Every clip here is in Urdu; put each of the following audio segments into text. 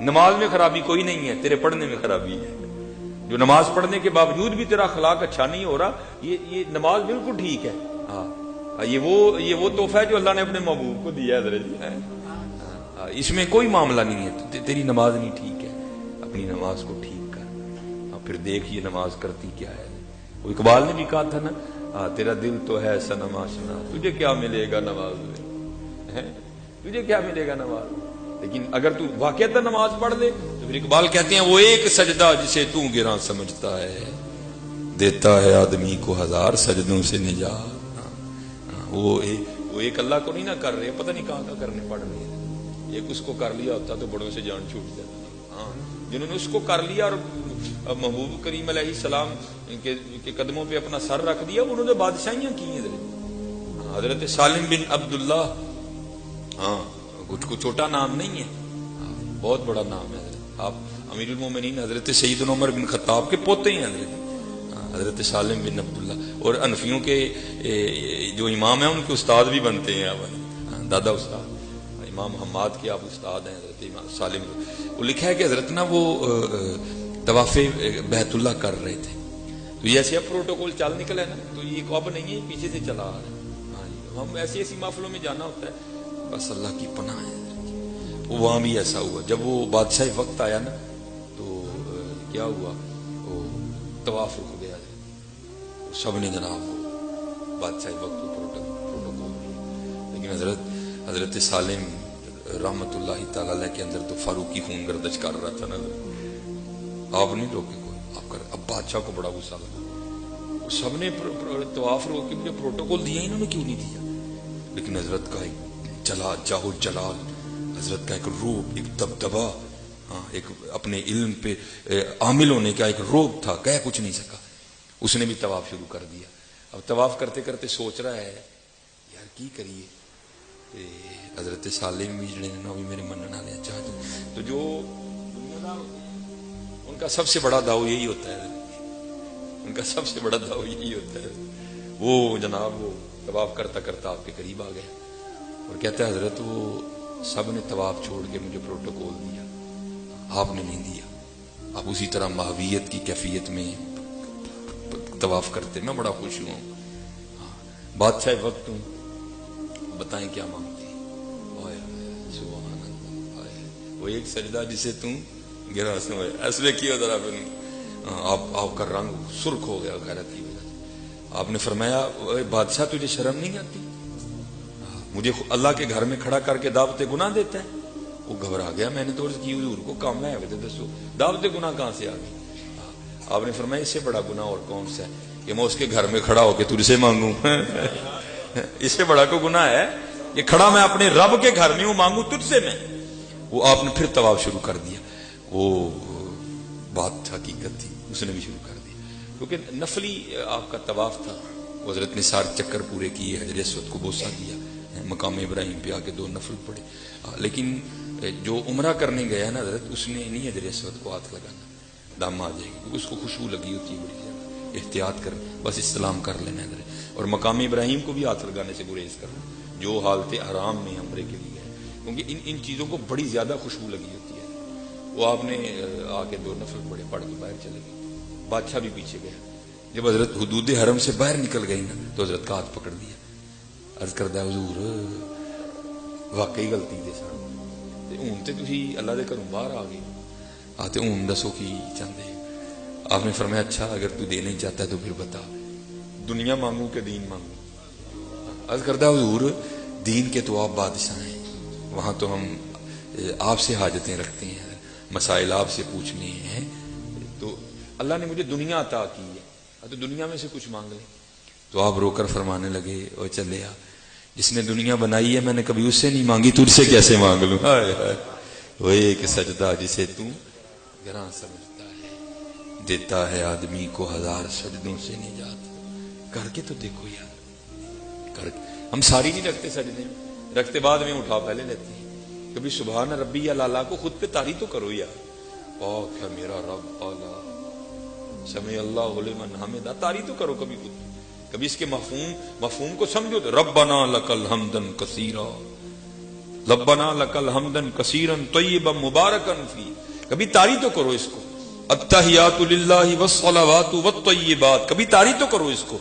نماز میں خرابی کوئی نہیں ہے، تیرے پڑھنے میں خرابی ہے. جو نماز پڑھنے کے باوجود بھی تیرا اخلاق اچھا نہیں ہو رہا، یہ نماز بالکل ٹھیک ہے. ہاں یہ وہ تحفہ ہے جو اللہ نے اپنے محبوب کو دیا ہے حضرت جی. اس میں کوئی معاملہ نہیں ہے. تیری نماز نہیں ٹھیک ہے، اپنی نماز کو ٹھیک کر، پھر دیکھ یہ نماز کرتی کیا ہے. وہ اقبال نے بھی کہا تھا نا، تیرا دل تو ہے صنم آشنا، تجھے کیا ملے گا نماز میں، تجھے کیا ملے گا نماز میں. لیکن اگر تو واقعتا نماز پڑھ لے تو پھر اقبال کہتے ہیں وہ ایک سجدہ جسے تو گراں سمجھتا ہے، دیتا ہے آدمی کو ہزار سجدوں سے نجات. وہ ایک اللہ کو نہیں نہ کر رہے، پتہ نہیں کہاں کا کرنے پڑ رہے ہیں. ایک اس کو کر لیا ہوتا تو بڑوں سے جان چھوٹ جاتی. جنہوں نے اس کو کر لیا اور محبوب کریم علیہ السلام کے قدموں پہ اپنا سر رکھ دیا، انہوں نے بادشاہیاں کی ہیں. حضرت سالم بن عبداللہ، کچھ چھوٹا نام نہیں ہے، بہت بڑا نام ہے. آپ امیر المومنین حضرت سیدنا عمر بن خطاب کے پوتے ہیں حضرت سالم بن عبداللہ. اور حنفیوں کے جو امام ہیں ان کے استاد بھی بنتے ہیں. دادا استاد امام حماد کے آپ استاد ہیں حضرت امام سالم. وہ لکھا ہے کہ حضرت نا وہ طواف بیت اللہ کر رہے تھے، تو یہ ایسے پروٹوکول چل نکلا ہے نا، تو یہ اب نہیں ہے، پیچھے سے چلا آ رہا ہے. ہم ایسی محفلوں میں جانا ہوتا ہے، بس اللہ کی پناہ ہے. وہاں بھی ایسا ہوا، جب وہ بادشاہ وقت آیا نا تو کیا ہوا، وہ طواف رک گیا. سب نے جناب بادشاہ وقت پروٹوکول دیا، لیکن حضرت سالم رحمت اللہ تعالی علیہ کے اندر تو فاروقی خون گردش کر رہا تھا نا. آپ نہیں روکے کوئی، آپ کر. اب بادشاہ کو بڑا غصہ لگا، سب نے طواف روک کے مجھے پروٹوکول دیا، انہوں نے کیوں نہیں دیا. لیکن حضرت کا ایک جاہو جلال، حضرت کا ایک روب، ایک دبدبا، ایک اپنے علم پہ عامل ہونے کا ایک روب تھا، کہہ کچھ نہیں سکا. اس نے بھی طواف شروع کر دیا. اب طواف کرتے کرتے سوچ رہا ہے یار کی کریے. حضرت سالم بھی جڑے نا بھی میرے منن والے چاہتے، تو جو دنیا دار ہوتے ہیں ان کا سب سے بڑا داؤ یہی ہوتا ہے، ان کا سب سے بڑا داؤ یہی ہوتا ہے. وہ جناب وہ طواف کرتا کرتا آپ کے قریب آ گیا اور کہتا ہے حضرت وہ سب نے طواف چھوڑ کے مجھے پروٹوکول دیا، آپ نے نہیں دیا. آپ اسی طرح ماویت کی کیفیت میں طواف کرتے، میں بڑا خوش ہوں. بادشاہ وقت ہوں، بتائیں کیا مانگتے ہیں. سبحان اللہ، وہ ایک سجدہ جسے تم گرا سمجھ. ایسے کیا ذرا آپ کا رنگ سرخ ہو گیا غیرت کی وجہ سے. آپ نے فرمایا بادشاہ تجھے شرم نہیں آتی، مجھے اللہ کے گھر میں کھڑا کر کے دعوت گناہ دیتا ہے. وہ گھبرا گیا. میں نے تو عرض کی حضور کو کام ہے دسو دعوت گناہ کہاں سے آ گئی. آپ نے فرمایا اس سے بڑا گناہ اور کون سا ہے کہ میں اس کے گھر میں کھڑا ہو کے تجھ سے مانگوں. اس سے بڑا کوئی گناہ ہے کہ کھڑا میں اپنے رب کے گھر میں ہوں، مانگوں تجھ سے میں. وہ آپ نے پھر طواف شروع کر دیا. وہ بات حقیقت تھی، اس نے بھی شروع کر دیا کیونکہ نفلی آپ کا طواف تھا. حضرت نے 7 چکر پورے کیے، حجر اسود کو بوسہ دیا، مقام ابراہیم پہ آ کے 2 نفل پڑے. لیکن جو عمرہ کرنے گیا نا حضرت، اس نے نہیں حجر اسود کو ہاتھ لگانا، دم آ جائے گی کیونکہ اس کو خوشبو لگی ہوتی ہے بڑی زیادہ. احتیاط کر، بس استلام کر لینا ادھر. اور مقام ابراہیم کو بھی ہاتھ لگانے سے گریز کرنا جو حالت حرام میں عمرے کے لیے ہے، کیونکہ ان چیزوں کو بڑی زیادہ خوشبو لگی ہوتی ہے. وہ آپ نے آ کے 2 نفل پڑے، پڑھ کے باہر چلے گئے. بادشاہ بھی پیچھے گیا. جب حضرت حدود حرم سے باہر نکل گئی نا تو حضرت کا ہاتھ پکڑ دیا. عرض کردہ حضور واقعی غلطی دے سن ہوں تے تسی اللہ دے گھروں باہر آ گئے آتے ہوں دسو کی چاہتے. آپ نے فرمایا اچھا اگر تو دے نہیں چاہتا ہے تو پھر بتا دنیا مانگوں کہ دین مانگوں. عرض کردہ حضور دین کے تو آپ بادشاہ ہیں، وہاں تو ہم آپ سے حاجتیں رکھتے ہیں، مسائل آپ سے پوچھنے ہیں، تو اللہ نے مجھے دنیا عطا کی ہے تو دنیا میں سے کچھ مانگ لیں. تو آپ رو کر فرمانے لگے او چلے آ، جس نے دنیا بنائی ہے میں نے کبھی اس سے نہیں مانگی، تجھ سے کیسے مانگ لوں. وہ ایک سجدہ جسے تو گراں سمجھتا ہے، دیتا ہے آدمی کو ہزار سجدوں سے نجات. کر کے تو دیکھو یار، کر کے. ہم ساری نہیں رکھتے سجدے میں، رکھتے بعد میں اٹھا پہلے لیتے ہیں. کبھی سبحان ربی یا لالا کو خود پہ تاری تو کرو یار. پاک ہے میرا رب اعلیٰ، سمع اللہ لمن حمدہ، تاری تو کرو کبھی خود. کبھی اس کے مفہوم کو سمجھو تو ربنا لک الحمد کثیرا. ربنا لکل حمدن کثیرا طیبا مبارکا فی. کبھی طاری تو کرو اس کو. التحیات للہ والصلوات والطیبات, کبھی طاری تو کرو اس کو.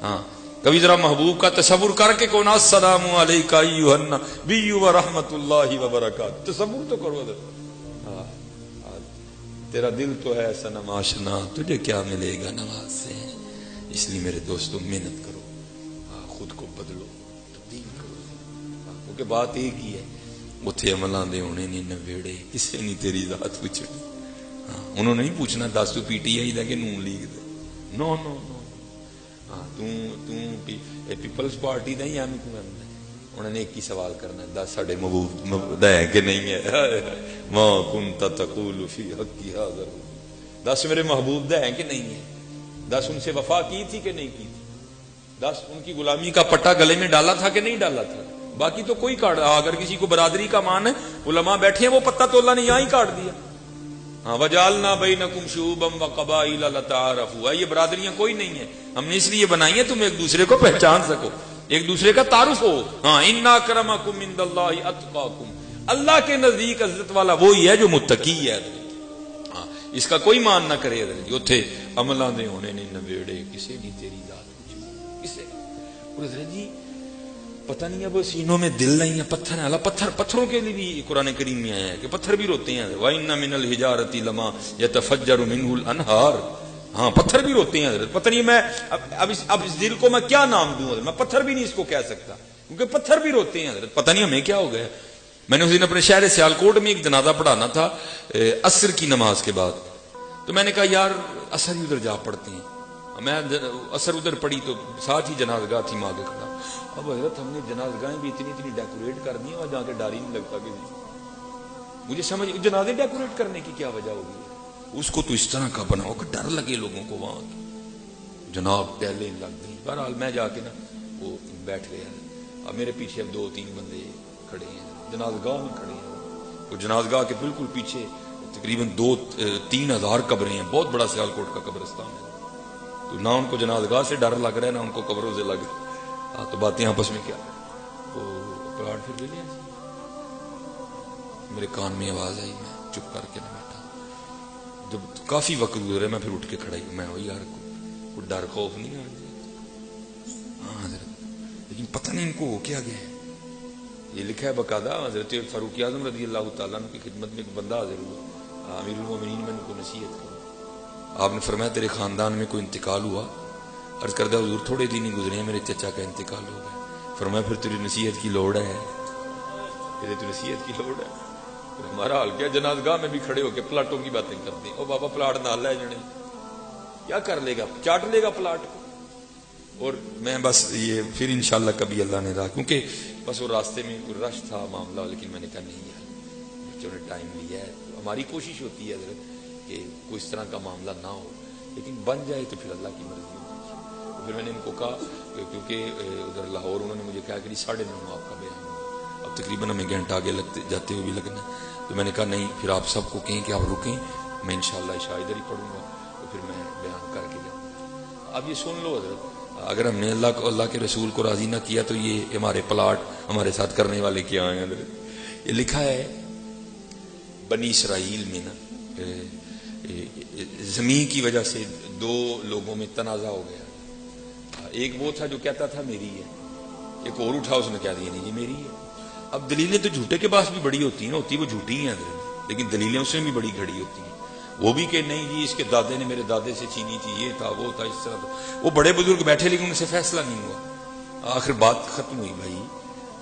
ہاں کبھی ذرا محبوب کا تصور کر کے کہو نا السلام علیکہ ایھا النبی ورحمۃ اللہ وبرکاتہ, تصور تو کرو حضرت. تیرا دل تو ہے صنم آشنا, تجھے کیا ملے گا نماز سے. اس لیے میرے دوستوں محنت کرو, خود کو بدلو, تبدیل کرو, کیونکہ بات ایک ہی ہے. اتنے عملاں دے ہونے نہیں نویڑے, کسے نہیں تیری ذات پوچھنی. انہوں نے نہیں پوچھنا دس تو پی ٹی آئی دا کہ نون لیگ دے, نو نو نو. پیپلز پارٹی دا یا انہوں نے ایک ہی سوال کرنا, دس ساڈے محبوب ہے کہ نہیں ہے. ما کنت تقول فی حقی ھذا, دس میرے محبوب دا ہے کہ نہیں ہے. دس ان سے وفا کی تھی کہ نہیں کی تھی. دس ان کی غلامی کا پٹا گلے میں ڈالا تھا کہ نہیں ڈالا تھا. باقی تو کوئی کاٹ, اگر کسی کو برادری کا مان ہے, علماء بیٹھے ہیں, وہ پتہ تو اللہ نے یہاں ہی کاٹ دیا. ہاں وجعلنا بینکم شعوبا وقبائل لتعارفوا, یہ برادریاں کوئی نہیں ہے, ہم نے اس لیے بنائی ہیں تم ایک دوسرے کو پہچان سکو, ایک دوسرے کا تعارف ہو. ہاں ان اکرمکم عند اللہ اتقاکم, اللہ کے نزدیک عزت والا وہی ہے جو متقی ہے. ہاں اس کا کوئی مان نہ کرے. اوتھے عملاں دے ہونے نہیں نویڑے, کسے نہیں تیری ذات پوچھنی کسے. اور حضرت جی پتہ نہیں اب سینوں میں دل نہیں ہے, پتھر ہے. پتھروں کے لیے بھی قرآن کریم میں آیا ہے کہ پتھر بھی روتے ہیں. وَإِنَّ مِنَ الْحِجَارَةِ لَمَا يَتَفَجَّرُ مِنْهُ الْأَنْهَارُ, ہاں پتھر بھی روتے ہیں حضرت. پتہ نہیں میں اب اس دل کو میں کیا نام دوں حضرت, میں پتھر بھی نہیں اس کو کہہ سکتا, کیونکہ پتھر بھی روتے ہیں حضرت. پتہ نہیں ہمیں کیا ہو گیا. میں نے اس دن اپنے شہر سیالکوٹ میں ایک جنازہ پڑھانا تھا عصر کی نماز کے بعد, تو میں نے کہا یار عصر ہی ادھر جا پڑھتے ہیں. میں عصر ادھر پڑھی تو ساتھ ہی جنازگاہ تھی ماں کے کھڑا. اب حضرت ہم نے جنازگاہیں بھی اتنی ڈیکوریٹ کر دی, اور جا کے ڈر ہی نہیں لگتا کہ مجھے سمجھ جنازے ڈیکوریٹ کرنے کی کیا وجہ ہوگی. اس کو تو اس طرح کا بناؤ کہ ڈر لگے لوگوں کو. وہاں جناب ٹہلیں لگ گئی. بہرحال میں جا کے نا وہ بیٹھ گیا. اب میرے پیچھے اب 2-3 بندے کھڑے ہیں, جنازگاہ میں کھڑے ہیں. وہ جنازگاہ کے بالکل پیچھے تقریباً 2-3 ہزار قبریں ہیں, بہت بڑا سیالکوٹ کا قبرستان ہے. تو نہ ان کو جنازگاہ سے ڈر لگ رہا ہے, نہ ان کو قبروں سے لگ رہا ہے. تو باتیں آپس میں کیا, وہ پلاٹ پھر لے لیا. میرے کان میں آواز آئی, میں چپ کر کے نہ بیٹھا. جب کافی وقت گزرے میں پھر اٹھ کے کھڑا ہی. میں وہ یار کوئی ڈر خوف نہیں آ. ہاں حضرت, لیکن پتہ نہیں ان کو ہو کیا گیا ہے. یہ لکھا ہے باقاعدہ, حضرت فاروق اعظم رضی اللہ تعالیٰ عنہ کی خدمت میں ایک بندہ حاضر ہوا, امیر المومنین میں ان کو نصیحت کرو. آپ نے فرمایا تیرے خاندان میں کوئی انتقال ہوا. عرض کردہ حضور تھوڑے دن ہی گزرے ہیں, میرے چچا کا انتقال ہو گیا. فرمایا پھر تیری نصیحت کی لوڑ ہے, پھر تو نصیحت کی لوڑ ہے. ہمارا حال کیا, جنازگاہ میں بھی کھڑے ہو کے پلاٹوں کی باتیں کرتے ہیں. او بابا پلاٹ نہ لے جانے, کیا کر لے گا, چاٹ لے گا پلاٹ کو. اور میں بس یہ پھر انشاءاللہ کبھی اللہ نے رہا, کیونکہ بس وہ راستے میں کوئی رش تھا معاملہ, لیکن میں نے کہا نہیں یار بچوں نے ٹائم لیا ہے. ہماری کوشش ہوتی ہے حضرت کہ کوئی اس طرح کا معاملہ نہ ہو, لیکن بن جائے تو پھر اللہ کی مرضی ہوتی ہے. پھر میں نے ان کو کہا کیونکہ ادھر لاہور انہوں نے مجھے کہا کہ 9:30 آپ کا بیان ہوا, اب تقریباً ہمیں گھنٹہ آگے جاتے ہوئے بھی لگنا. تو میں نے کہا نہیں, پھر آپ سب کو کہیں کہ آپ رکیں, میں انشاءاللہ عشاء ادھر ہی پڑھوں گا, تو پھر میں بیان کر کے جاؤں گا. اب یہ سن لو حضرت, اگر ہم نے اللہ کے رسول کو راضی نہ کیا تو یہ ہمارے پلاٹ ہمارے ساتھ کرنے والے کیا ہیں حضرت. یہ لکھا ہے بنی اسرائیل میں نا زمین کی وجہ سے 2 لوگوں میں تنازع ہو گیا. ایک وہ تھا جو کہتا تھا میری ہے, ایک اور اٹھا اس نے کہہ دیا نہیں یہ میری ہے. اب دلیلیں تو جھوٹے کے پاس بھی بڑی ہوتی ہیں, ہوتی وہ جھوٹی ہیں لیکن دلیلیں اس میں بھی بڑی گھڑی ہوتی ہیں. وہ بھی کہ نہیں جی اس کے دادے نے میرے دادے سے چھینی تھی, یہ تھا وہ تھا, اس طرح تھا. وہ بڑے بزرگ بیٹھے لیکن ان سے فیصلہ نہیں ہوا. آخر بات ختم ہوئی. بھائی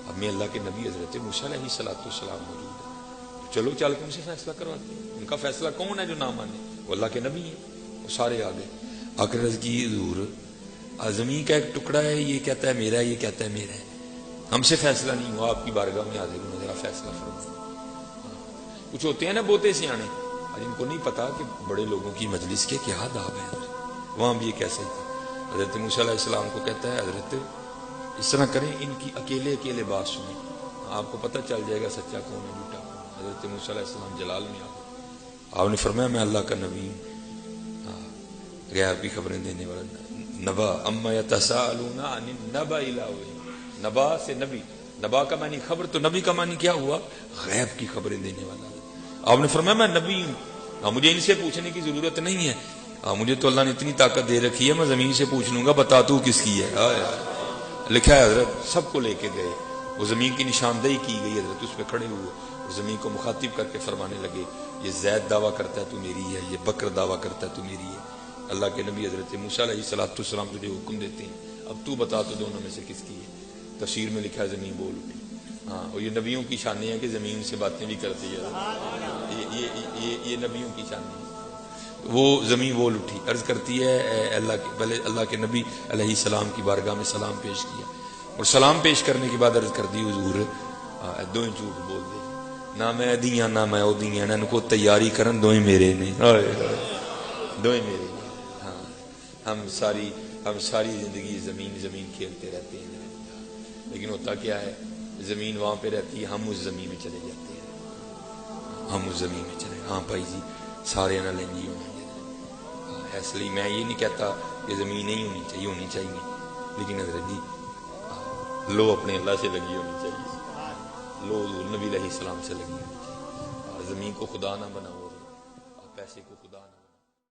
اب میں اللہ کے نبی حضرت موسیٰ علیہ السلام موجود ہے, چلو چل کے ان سے فیصلہ کرواتے ہیں. ان کا فیصلہ کون ہے جو نہ مانے, وہ اللہ کے نبی ہیں. وہ سارے آ گئے. آخر عرض کی حضور زمین کا ایک ٹکڑا ہے, یہ کہتا ہے میرا ہے, یہ کہتا ہے میرا ہے, ہم سے فیصلہ نہیں ہوا, آپ کی بارگاہ میں حاضر ہوں, ذرا فیصلہ فرمائیں. کچھ ہوتے ہیں نا بوتے سیانے, جن کو نہیں پتا کہ بڑے لوگوں کی مجلس کے کیا آداب ہیں. وہاں بھی یہ کیسے تھا. حضرت موسیٰ علیہ السلام کو کہتا ہے حضرت اس طرح کریں, ان کی اکیلے بات سنیں, آپ کو پتہ چل جائے گا سچا کون ہے جھوٹا کون. حضرت موسیٰ علیہ السلام جلال میں آ گئے. آپ نے فرمایا میں اللہ کا نبی ہوں, غیب کی خبریں دینے والا. نبا اما یتساءلون عن النبأ الاعظم, نبا سے نبی, نبا کا معنی خبر، تو نبی کا معنی کیا ہوا؟ غیب کی خبریں دینے والا۔ آپ نے فرمایا میں نبی ہوں، مجھے ان سے پوچھنے کی ضرورت نہیں ہے، مجھے تو اللہ نے اتنی طاقت دے رکھی ہے، میں زمین سے پوچھ لوں گا بتا تو کس کی ہے۔ لکھا ہے حضرت سب کو لے کے گئے، وہ زمین کی نشاندہی کی گئی، حضرت اس پہ کھڑے ہوئے اور زمین کو مخاطب کر کے فرمانے لگے یہ زید دعویٰ کرتا ہے تو میری ہے، یہ بکر دعویٰ کرتا ہے تو میری ہے۔ اللہ کے نبی حضرت موسیٰ علیہ السلام تجھے حکم دیتے ہیں اب تو بتا تو دونوں میں سے کس کی ہے۔ تفسیر میں لکھا ہے زمین بول اٹھی۔ اور یہ نبیوں کی شان ہے کہ زمین سے باتیں بھی کرتی ہے، یہ نبیوں کی شان ہے۔ وہ زمین بول اٹھی، عرض کرتی ہے اللہ کے، پہلے اللہ کے نبی علیہ السلام کی بارگاہ میں سلام پیش کیا، اور سلام پیش کرنے کے بعد عرض کر دی حضور دوئیں جھوٹ بول دے، نہ میں دیاں نہ میں او دیاں، ان کو تیاری کرن دوئیں میرے نے، دوئیں میرے۔ ہاں ہم ساری زندگی زمین کھیلتے رہتے ہیں، لیکن ہوتا کیا ہے زمین وہاں پہ رہتی ہے، ہم اس زمین میں چلے جاتے ہیں، ہم اس زمین میں چلے۔ ہاں بھائی جی سارے نہ لیں جی ہونا، اس لیے میں یہ نہیں کہتا کہ زمین نہیں ہونی چاہیے، لیکن حضرت جی لو اپنے اللہ سے لگی ہونی چاہیے، لو حضور نبی علیہ السلام سے لگی ہونی چاہیے، زمین کو خدا نہ بناؤ، پیسے کو خدا نہ